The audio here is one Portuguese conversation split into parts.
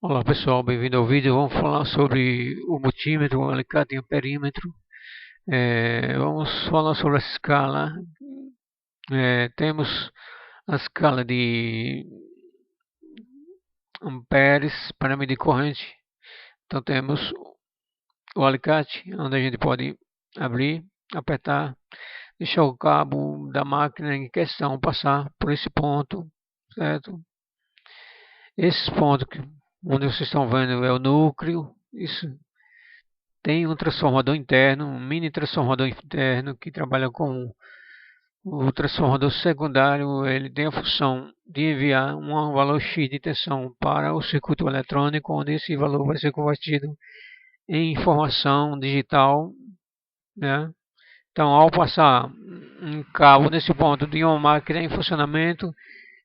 Olá pessoal, bem-vindo ao vídeo. Vamos falar sobre o multímetro, o alicate e o perímetro. Vamos falar sobre a escala. Temos a escala de amperes para medir corrente. Então temos o alicate, onde a gente pode abrir, apertar, deixar o cabo da máquina em questão passar por esse ponto, certo? Esse ponto onde vocês estão vendo é o núcleo. Isso tem um transformador interno, um mini transformador interno que trabalha com o transformador secundário. Ele tem a função de enviar um valor X de tensão para o circuito eletrônico, onde esse valor vai ser convertido em informação digital, né? Então, ao passar um cabo nesse ponto de uma máquina em funcionamento,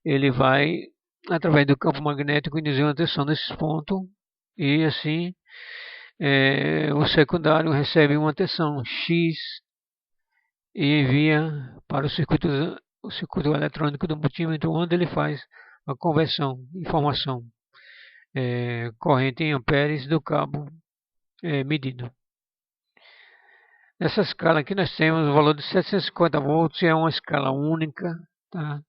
ele vai, através do campo magnético, induzir uma tensão nesse ponto e assim o secundário recebe uma tensão X e envia para o circuito eletrônico do multímetro, onde ele faz a conversão de informação corrente em amperes do cabo medido. Nessa escala aqui nós temos o valor de 750 volts, é uma escala única, tá?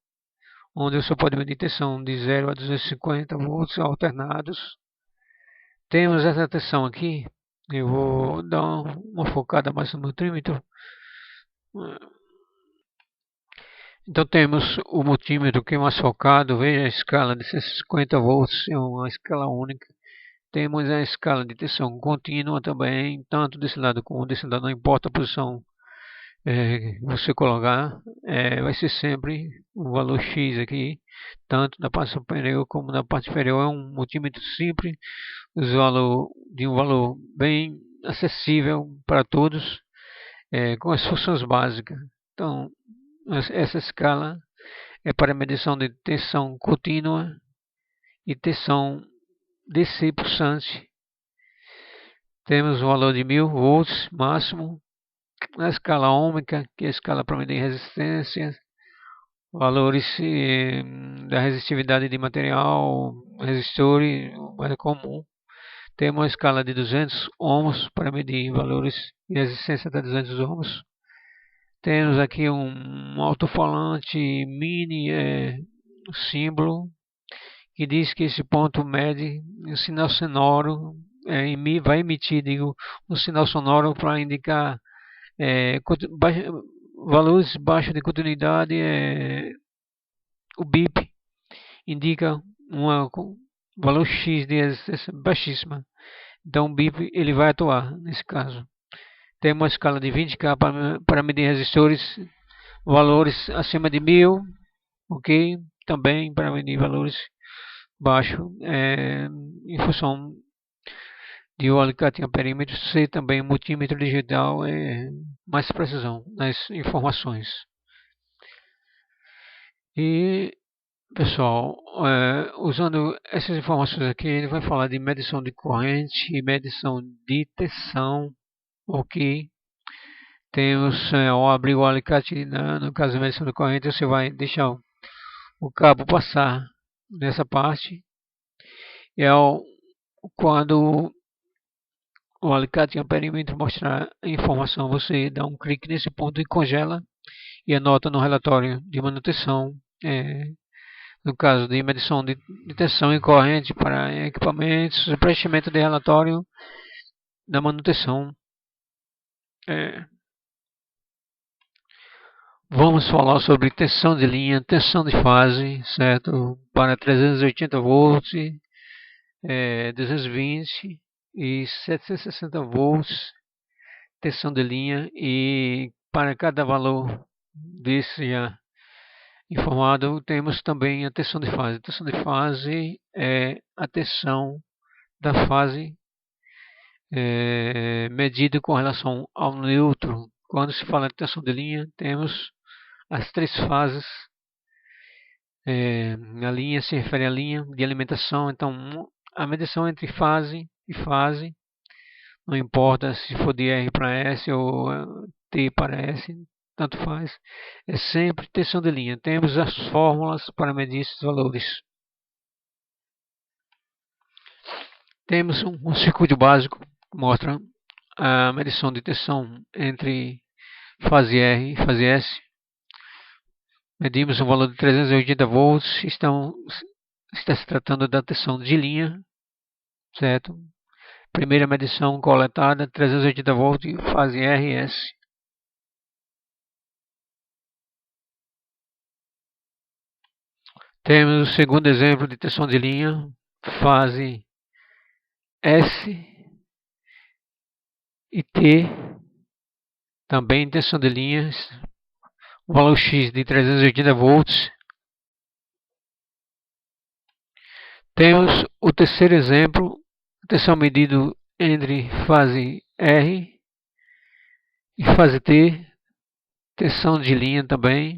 Onde você pode medir tensão de 0 a 250 volts alternados. Temos essa tensão aqui, eu vou dar uma focada mais no multímetro. Então temos o multímetro que é mais focado, veja a escala de 150 volts, é uma escala única. Temos a escala de tensão contínua também, tanto desse lado como desse lado, não importa a posição que você colocar, vai ser sempre o valor X aqui, tanto na parte superior como na parte inferior. É um multímetro simples, de um valor bem acessível para todos, com as funções básicas. Então, essa escala é para medição de tensão contínua e tensão DC pulsante. Temos o valor de 1000 volts máximo. A escala ohmica, que é a escala para medir resistência, valores da resistividade de material, resistor, mais comum. Temos uma escala de 200 ohms para medir valores de resistência até 200 ohms. Temos aqui um alto-falante mini símbolo que diz que esse ponto mede um sinal sonoro, vai emitir, um sinal sonoro para indicar valores baixos de continuidade. O bip indica um valor X de resistência baixíssima. Então o bip ele vai atuar nesse caso. Tem uma escala de 20K para medir resistores, valores acima de 1000, ok? Também para medir valores baixos, em função de o alicate em perímetro ser também multímetro digital, mais precisão nas informações. E pessoal, usando essas informações aqui, ele vai falar de medição de corrente e medição de tensão, ok? Temos, ao abrir o alicate, no caso de medição de corrente, você vai deixar o cabo passar nessa parte. E quando o alicate em perímetro mostrar a informação, você dá um clique nesse ponto e congela e anota no relatório de manutenção, no caso de medição de tensão e corrente para equipamentos, preenchimento de relatório da manutenção. Vamos falar sobre tensão de linha, tensão de fase, certo? Para 380 volts, 220 e 760 volts, tensão de linha. E para cada valor desse já informado, temos também a tensão de fase. A tensão de fase é a tensão da fase medida com relação ao neutro. Quando se fala de tensão de linha, temos as três fases. A linha se refere à linha de alimentação. Então, a medição entre fase e fase, não importa se for de R para S ou T para S, tanto faz, é sempre tensão de linha. Temos as fórmulas para medir esses valores. Temos um circuito básico que mostra a medição de tensão entre fase R e fase S. Medimos um valor de 380 volts, está se tratando da tensão de linha, certo? Primeira medição coletada, 380 volts, fase R e S. Temos o segundo exemplo de tensão de linha, fase S e T, também tensão de linhas, valor X de 380 volts. Temos o terceiro exemplo, tensão medida entre fase R e fase T, tensão de linha também,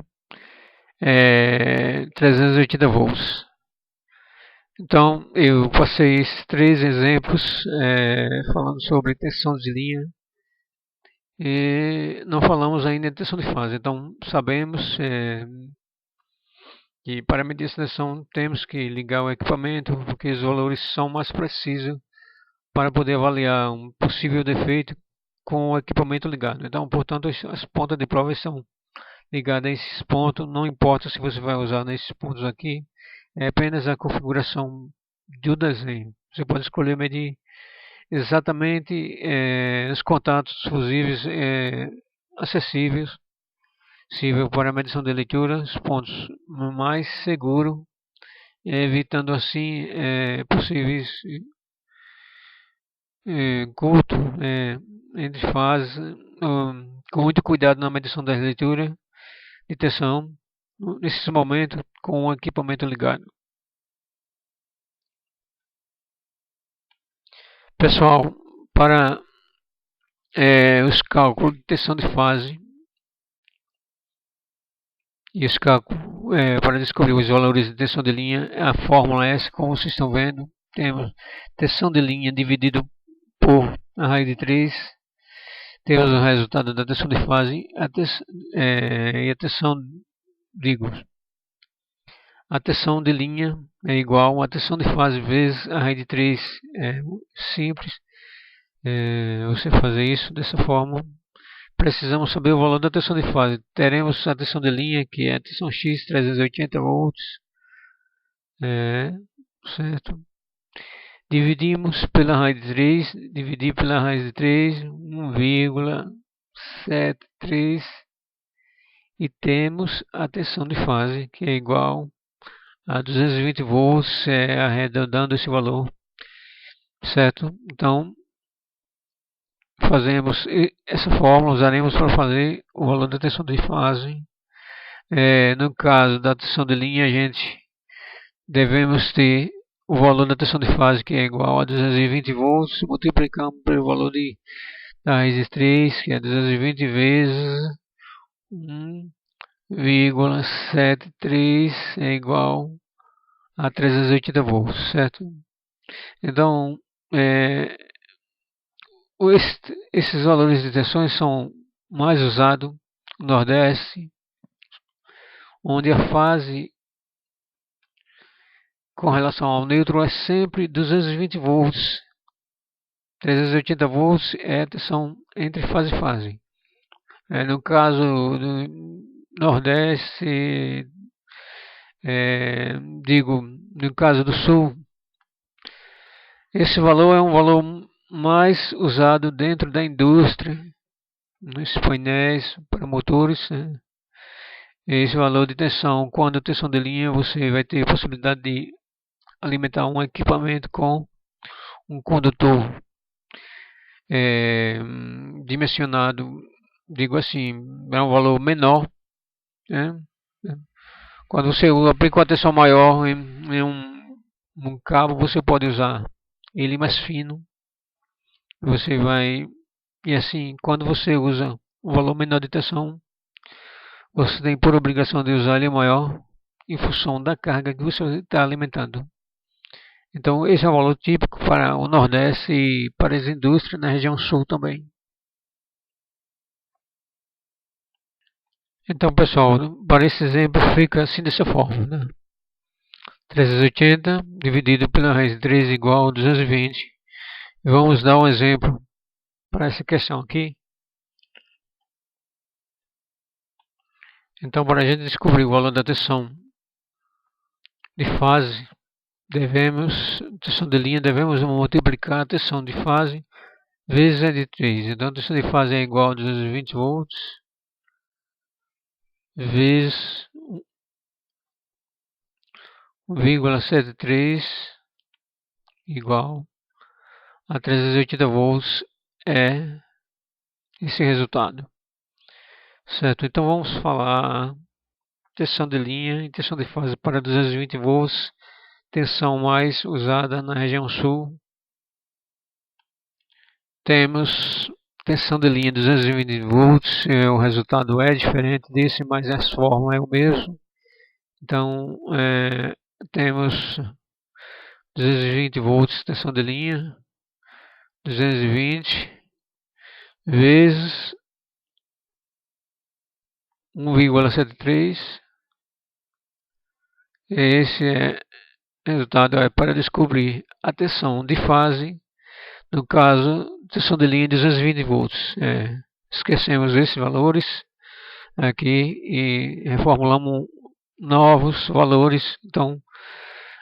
380 volts. Então, eu passei esses três exemplos falando sobre tensão de linha e não falamos ainda de tensão de fase. Então, sabemos que para medir essa tensão temos que ligar o equipamento, porque os valores são mais precisos para poder avaliar um possível defeito com o equipamento ligado. Então, portanto, as pontas de prova são ligadas a esses pontos, não importa se você vai usar nesses pontos aqui, é apenas a configuração do desenho. Você pode escolher medir exatamente os contatos fusíveis acessíveis para a medição de leitura, os pontos mais seguros, evitando assim possíveis curto entre fases, com muito cuidado na medição das leituras de tensão nesses momentos com o equipamento ligado. Pessoal, para os cálculos de tensão de fase e os cálculos para descobrir os valores de tensão de linha, a fórmula é essa, como vocês estão vendo. Temos tensão de linha dividido por a raiz de 3, temos o resultado da tensão de fase e a tensão de linha é igual a tensão de fase vezes a raiz de 3. É simples você fazer isso dessa forma. Precisamos saber o valor da tensão de fase. Teremos a tensão de linha, que é a tensão X, 380 volts, certo? Dividimos pela raiz de 3, dividir pela raiz de 3, 1,73, e temos a tensão de fase, que é igual a 220 volts, arredondando esse valor, certo? Então, fazemos essa fórmula, usaremos para fazer o valor da tensão de fase. No caso da tensão de linha, a gente devemos ter o valor da tensão de fase, que é igual a 220 volts, multiplicamos pelo valor da raiz de 3, que é 220 vezes 1,73 é igual a 380 volts, certo? Então, esses valores de tensões são mais usados no Nordeste, onde a fase com relação ao neutro é sempre 220 volts. 380 volts é a tensão entre fase e fase. No caso do Nordeste, no caso do Sul, esse valor é um valor mais usado dentro da indústria, nos painéis para motores. Esse valor de tensão, quando a tensão de linha, você vai ter a possibilidade de alimentar um equipamento com um condutor dimensionado, digo assim, é um valor menor. Quando você aplica uma tensão maior em um cabo, você pode usar ele mais fino. Você vai, e assim, quando você usa um valor menor de tensão, você tem por obrigação de usar ele maior em função da carga que você está alimentando. Então, esse é o valor típico para o Nordeste e para as indústrias na região Sul também. Então, pessoal, para esse exemplo fica assim dessa forma, né? 380 dividido pela raiz de 3 igual a 220. Vamos dar um exemplo para essa questão aqui. Então, para a gente descobrir o valor da tensão de fase, tensão de linha, devemos multiplicar a tensão de fase vezes a de 3. Então, a tensão de fase é igual a 220 volts vezes 1,73 igual a 380 volts é esse resultado. Certo? Então, vamos falar tensão de linha e tensão de fase para 220 volts, tensão mais usada na região sul. Temos tensão de linha 220 volts, o resultado é diferente desse, mas a fórmula é o mesmo. Então, temos 220 volts tensão de linha, 220 vezes 1,73. Esse resultado é para descobrir a tensão de fase, no caso, tensão de linha 220 volts. Esquecemos esses valores aqui e reformulamos novos valores. Então,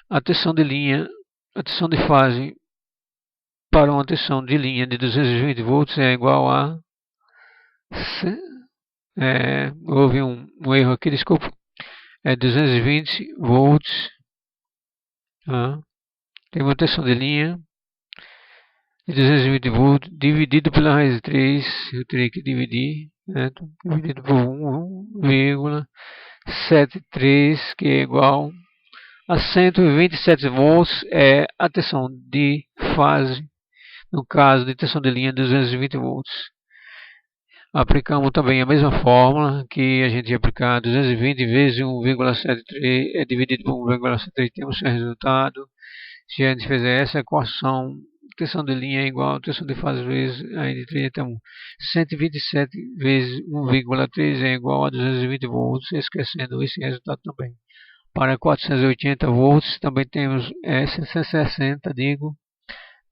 a tensão de linha, a tensão de fase para uma tensão de linha de 220 volts é igual a... houve um erro aqui, desculpa. É 220 volts. Tem uma tensão de linha de 220 volts dividido pela raiz de 3. Eu terei que dividir, certo? Dividido por 1,73, que é igual a 127 volts. É a tensão de fase, no caso de tensão de linha 220 volts. Aplicamos também a mesma fórmula que a gente ia aplicar: 220 vezes 1,73 dividido por 1,73, temos o resultado. Se a gente fizer essa equação, tensão de linha é igual a tensão de fase vezes a de 3, então 127 vezes 1,3 é igual a 220 volts, esquecendo esse resultado também. Para 480 volts também temos 760,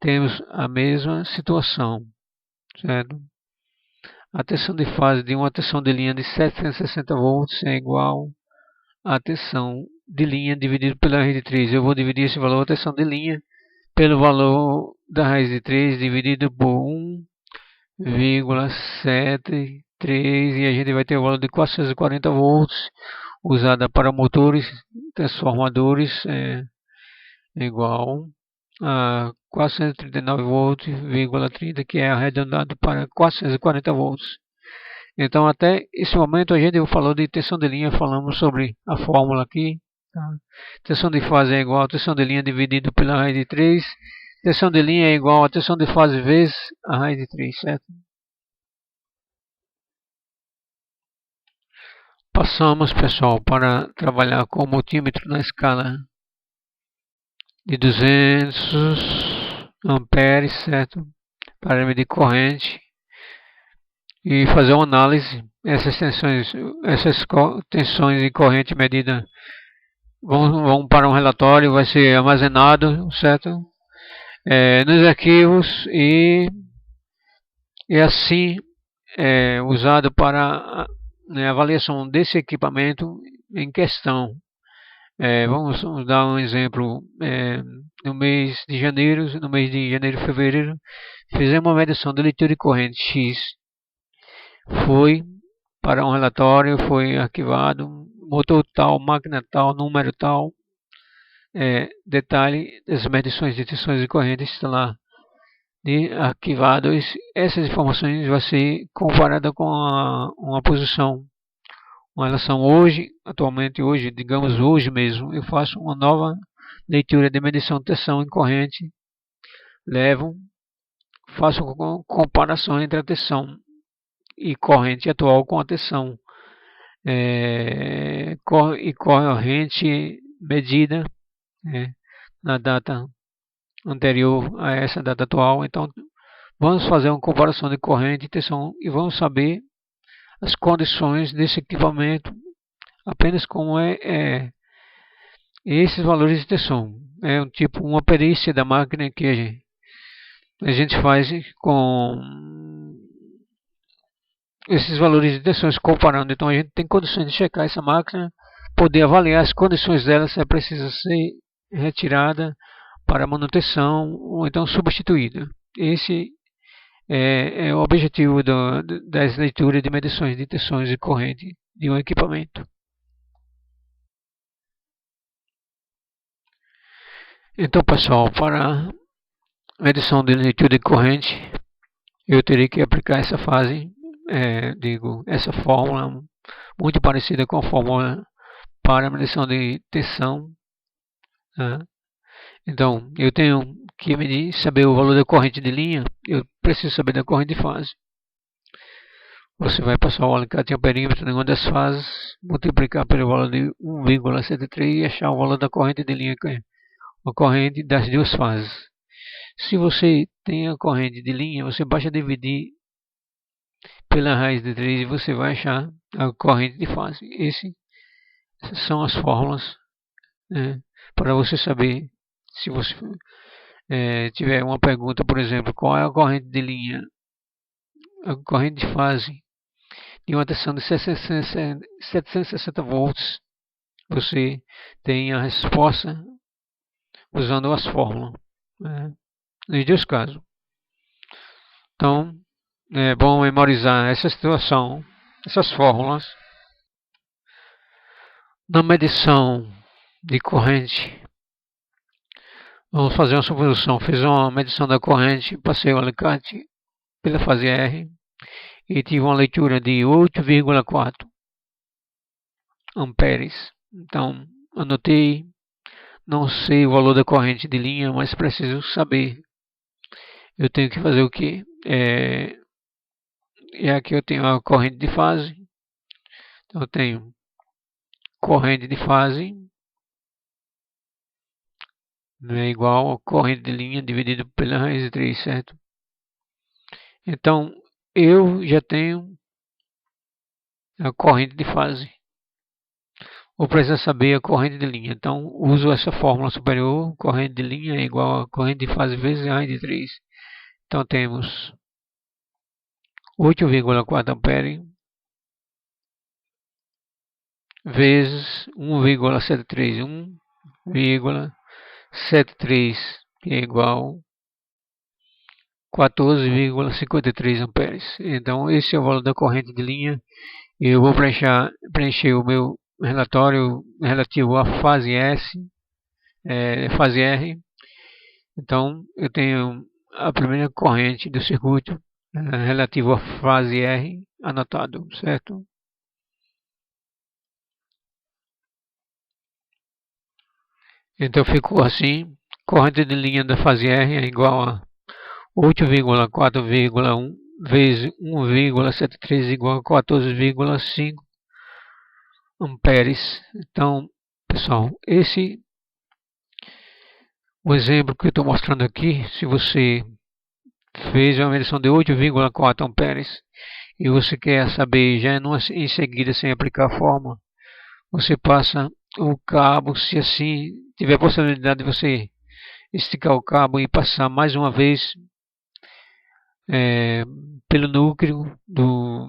temos a mesma situação, certo? A tensão de fase de uma tensão de linha de 760 volts é igual à tensão de linha dividido pela raiz de 3. Eu vou dividir esse valor, a tensão de linha, pelo valor da raiz de 3 dividido por 1,73, e a gente vai ter o valor de 440 volts usada para motores transformadores, igual a 439 volts,30, que é arredondado para 440 volts. Então, até esse momento a gente falou de tensão de linha, falamos sobre a fórmula aqui. Tá? Tensão de fase é igual a tensão de linha dividido pela raiz de 3. Tensão de linha é igual a tensão de fase vezes a raiz de 3, certo? Passamos, pessoal, para trabalhar com o multímetro na escala de 200 amperes, certo? Para medir corrente e fazer uma análise. Essas tensões e corrente medida vão para um relatório, vai ser armazenado, certo? Nos arquivos e assim usado para a avaliação desse equipamento em questão. Vamos dar um exemplo. No mês de janeiro e fevereiro, fizemos uma medição de leitura de corrente X. Foi para um relatório, foi arquivado, motor tal, máquina tal, número tal. Detalhe das medições de tensões e correntes está lá arquivados. Essas informações vão ser comparadas com uma posição, uma relação atualmente hoje, digamos hoje mesmo, eu faço uma nova leitura de medição de tensão e corrente, faço uma comparação entre a tensão e corrente atual com a tensão e corrente medida na data anterior a essa data atual. Então, vamos fazer uma comparação de corrente e tensão e vamos saber as condições desse equipamento apenas como esses valores de tensão. É uma perícia da máquina que a gente faz com esses valores de tensões comparando. Então a gente tem condições de checar essa máquina, poder avaliar as condições dela, se ela precisa ser retirada para manutenção ou então substituída. Esse é o objetivo das leituras de medições de tensões de corrente de um equipamento. Então, pessoal, para medição de leitura de corrente, eu teria que aplicar essa fase, essa fórmula muito parecida com a fórmula para a medição de tensão. Né? Então, eu tenho que medir, saber o valor da corrente de linha, eu preciso saber da corrente de fase. Você vai passar o alicate em amperímetro em uma das fases, multiplicar pelo valor de 1,73 e achar o valor da corrente de linha, a corrente das duas fases. Se você tem a corrente de linha, você basta dividir pela raiz de 3 e você vai achar a corrente de fase. Essas são as fórmulas, né, para você saber. Se você tiver uma pergunta, por exemplo, qual é a corrente de linha, a corrente de fase de uma tensão de 760 volts, você tem a resposta usando as fórmulas, né, nos dois casos. Então, é bom memorizar essa situação, essas fórmulas. Na medição de corrente, vamos fazer uma suposição. Fiz uma medição da corrente, passei o alicate pela fase R e tive uma leitura de 8,4 amperes. Então, anotei, não sei o valor da corrente de linha, mas preciso saber. Eu tenho que fazer o quê? E aqui eu tenho a corrente de fase. Então, eu tenho corrente de fase é igual a corrente de linha dividido pela raiz de 3, certo? Então, eu já tenho a corrente de fase. Vou precisar saber a corrente de linha. Então, uso essa fórmula superior. Corrente de linha é igual a corrente de fase vezes a raiz de 3. Então, temos 8,4 ampere vezes 1,73. 1,73 que é igual a 14,53 amperes. Então, esse é o valor da corrente de linha. Eu vou preencher o meu relatório relativo à fase fase R. Então, eu tenho a primeira corrente do circuito relativo à fase R anotado, certo? Então, ficou assim: corrente de linha da fase R é igual a 8,4,1 vezes 1,73 igual a 14,5 amperes. Então, pessoal, o exemplo que eu estou mostrando aqui, se você fez uma medição de 8,4 amperes e você quer saber já em seguida, sem aplicar a fórmula, você passa o cabo, se assim tiver a possibilidade de você esticar o cabo e passar mais uma vez pelo núcleo do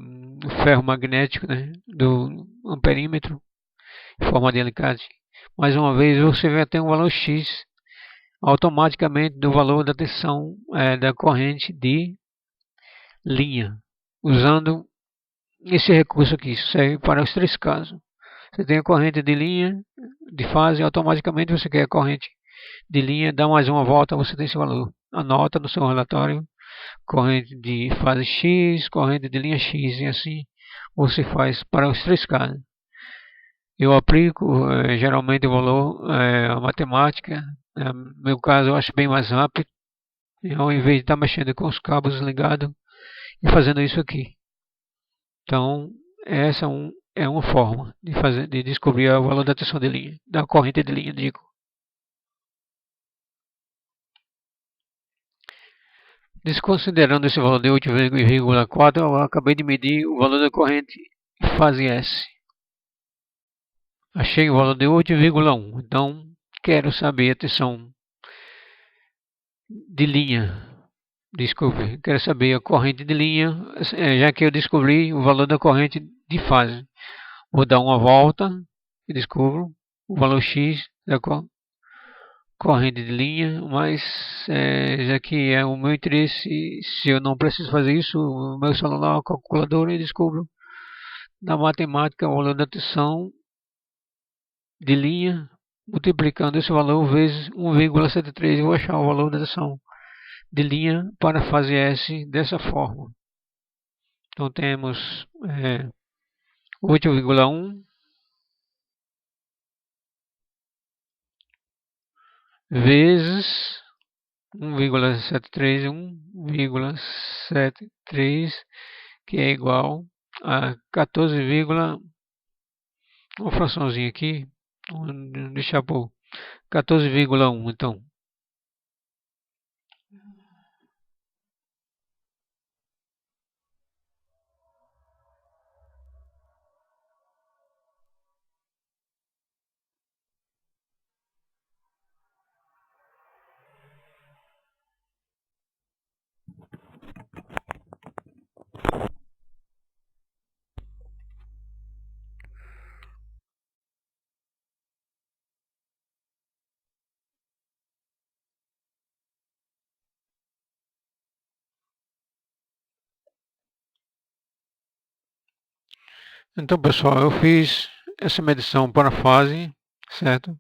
ferro magnético, né, do amperímetro, em forma de alicate. Mais uma vez você vai ter um valor X automaticamente do valor da tensão da corrente de linha, usando esse recurso aqui. Isso serve para os três casos. Você tem a corrente de linha de fase, automaticamente você quer a corrente de linha, dá mais uma volta, você tem esse valor. Anota no seu relatório, corrente de fase X, corrente de linha X, e assim você faz para os três casos. Eu aplico geralmente o valor, a matemática. No meu caso, eu acho bem mais rápido, ao invés de estar mexendo com os cabos ligados e fazendo isso aqui. Então, essa é uma forma de descobrir o valor da tensão de linha, da corrente de linha, digo. Desconsiderando esse valor de 8,4, eu acabei de medir o valor da corrente fase S. Achei o valor de 8,1. Então, quero saber a tensão de linha. Desculpe, quero saber a corrente de linha, já que eu descobri o valor da corrente de fase. Vou dar uma volta e descubro o valor X da corrente de linha, mas já que é o meu interesse, se eu não preciso fazer isso, o meu celular, a calculadora, e descubro na matemática o valor da tensão de linha, multiplicando esse valor vezes 1,73, eu vou achar o valor da tensão de linha para a fase S dessa forma. Então temos 8,1 vezes 1,73, que é igual a 14, uma fraçãozinha aqui, deixar por 14,1, então. Então, pessoal, eu fiz essa medição para a fase, certo?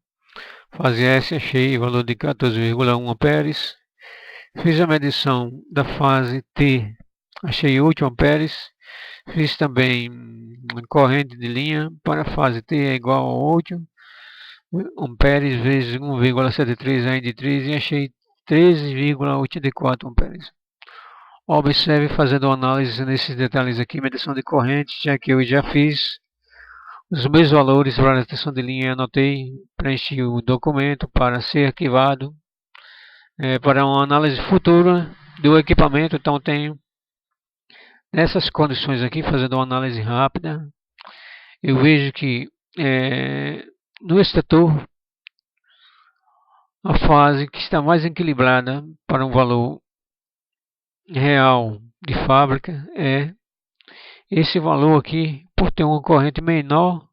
Fase S, achei o valor de 14,1 amperes. Fiz a medição da fase T, achei 8 amperes. Fiz também corrente de linha para a fase T é igual a 8 amperes vezes 1,73 aí de 3 e achei 13,84 amperes. Observe fazendo análise nesses detalhes aqui, medição de corrente, já que eu já fiz os meus valores para a tensão de linha, anotei, preenchi o documento para ser arquivado para uma análise futura do equipamento. Então tenho nessas condições aqui, fazendo uma análise rápida, eu vejo que no extrator a fase que está mais equilibrada para um valor real de fábrica é esse valor aqui, por ter uma corrente menor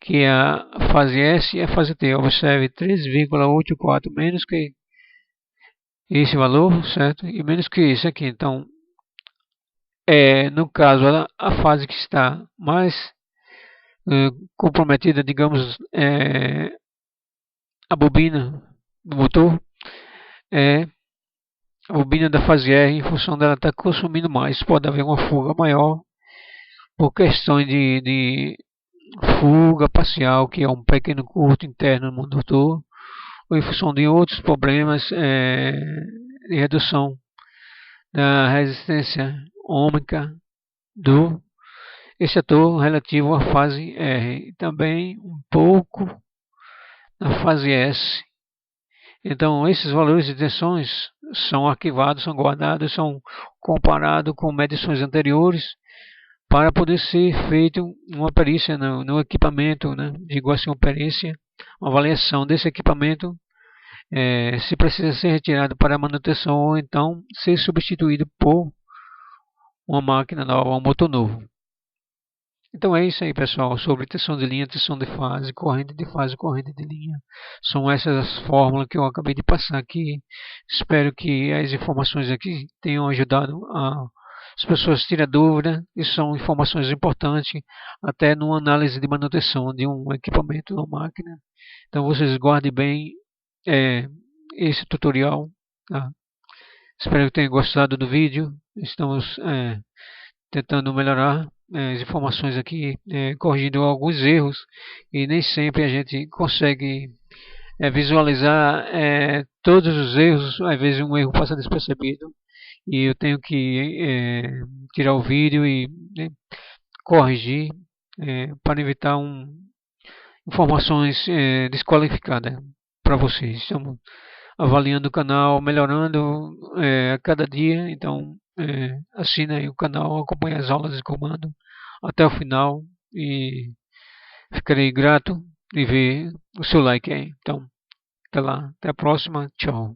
que a fase S e a fase T. Observe 3,84 menos que esse valor, certo? E menos que esse aqui. Então, no caso, a fase que está mais comprometida, digamos, a bobina do motor, a bobina da fase R, em função dela estar consumindo mais. Pode haver uma fuga maior por questões de fuga parcial, que é um pequeno curto interno no motor, ou em função de outros problemas de redução da resistência ômica do extrator relativo à fase R, e também um pouco na fase S. Então esses valores de tensões são arquivados, são guardados, são comparados com medições anteriores para poder ser feita uma perícia no equipamento, né? Digo assim, uma perícia, uma avaliação desse equipamento, se precisa ser retirado para manutenção ou então ser substituído por uma máquina nova, um motor novo. Então é isso aí, pessoal, sobre tensão de linha, tensão de fase, corrente de linha. São essas as fórmulas que eu acabei de passar aqui. Espero que as informações aqui tenham ajudado as pessoas a tirar dúvida, e são informações importantes até numa análise de manutenção de um equipamento ou máquina. Então vocês guardem bem esse tutorial, tá? Espero que tenham gostado do vídeo. Estamos tentando melhorar as informações aqui, corrigindo alguns erros, e nem sempre a gente consegue visualizar todos os erros. Às vezes um erro passa despercebido e eu tenho que tirar o vídeo e corrigir para evitar informações desqualificadas para vocês. Estamos avaliando o canal, melhorando a cada dia. Então assina aí o canal, acompanhe as aulas de comando até o final e ficarei grato de ver o seu like aí. Então, até lá, até a próxima, tchau.